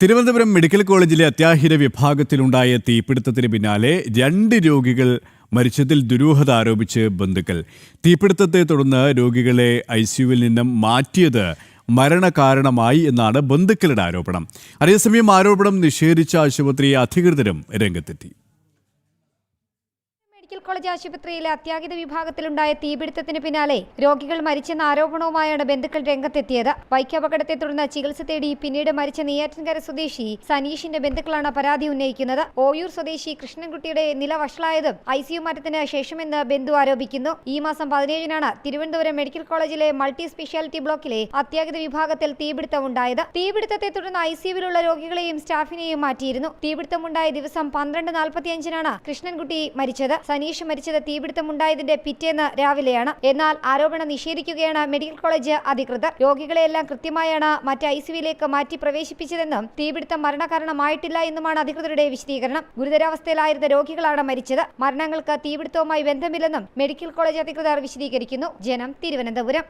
Thiruvananthapuram medical കോളേജിലെ അത്യാഹിത വിഭാഗത്തിലുണ്ടായ തീപിടുത്തത്തിന് പിന്നാലെ 2 രോഗികൾ മരിച്ചതിൽ ദുരൂഹത ആരോപിച്ച് ബന്ധുക്കൾ. തീപിടുത്തത്തെ തുടർന്ന് രോഗികളെ ICUവിൽ നിന്നും മാറ്റിയത് മരണകാരണമായി എന്നാണ് ബന്ധുക്കളുടെ ആരോപണം. അതേസമയം ആരോപണം നിഷേധിച്ച ആശുപത്രി അധികൃതരും രംഗത്തെത്തി. മെഡിക്കൽ കോളേജ് ആശുപത്രിയിലെ അത്യാഹിത വിഭാഗത്തിലുണ്ടായ തീപിടുത്തത്തിന് പിന്നാലെ രോഗികൾ മരിച്ചെന്ന ആരോപണവുമായാണ് ബന്ധുക്കൾ രംഗത്തെത്തിയത്. ബൈക്ക് അപകടത്തെ തുടർന്ന് ചികിത്സ തേടി പിന്നീട് മരിച്ച നെയ്യാറ്റിൻകര സ്വദേശി സനീഷിന്റെ ബന്ധുക്കളാണ് പരാതി ഉന്നയിക്കുന്നത്. ഓയൂർ സ്വദേശി കൃഷ്ണൻകുട്ടിയുടെ നില വഷളായതും ICU മാറ്റത്തിന് ശേഷമെന്ന് ബന്ധു ആരോപിക്കുന്നു. ഈ മാസം 17-നാണ് തിരുവനന്തപുരം മെഡിക്കൽ കോളേജിലെ മൾട്ടി സ്പെഷ്യാലിറ്റി ബ്ലോക്കിലെ അത്യാഹിത വിഭാഗത്തിൽ തീപിടുത്തമുണ്ടായത്. തീപിടുത്തത്തെ തുടർന്ന് ICUവിലുള്ള രോഗികളെയും സ്റ്റാഫിനെയും മാറ്റിയിരുന്നു. തീപിടുത്തമുണ്ടായ ദിവസം 12:45-നാണ് കൃഷ്ണൻകുട്ടി മരിച്ചത്. സനീഷ് മരിച്ചത് തീപിടുത്തമുണ്ടായതിന്റെ പിറ്റേന്ന് രാവിലെയാണ്. എന്നാൽ ആരോപണം നിഷേധിക്കുകയാണ് മെഡിക്കൽ കോളേജ് അധികൃതർ. രോഗികളെയെല്ലാം കൃത്യമായാണ് മറ്റ് ICUവിലേക്ക് മാറ്റി പ്രവേശിപ്പിച്ചതെന്നും തീപിടുത്തം മരണകാരണമായിട്ടില്ല എന്നുമാണ് അധികൃതരുടെ വിശദീകരണം. ഗുരുതരാവസ്ഥയിലായിരുന്ന രോഗികളാണ് മരിച്ചത്. മരണങ്ങൾക്ക് തീപിടുത്തവുമായി ബന്ധമില്ലെന്നും മെഡിക്കൽ കോളേജ് അധികൃതർ വിശദീകരിക്കുന്നു. ജനം, തിരുവനന്തപുരം.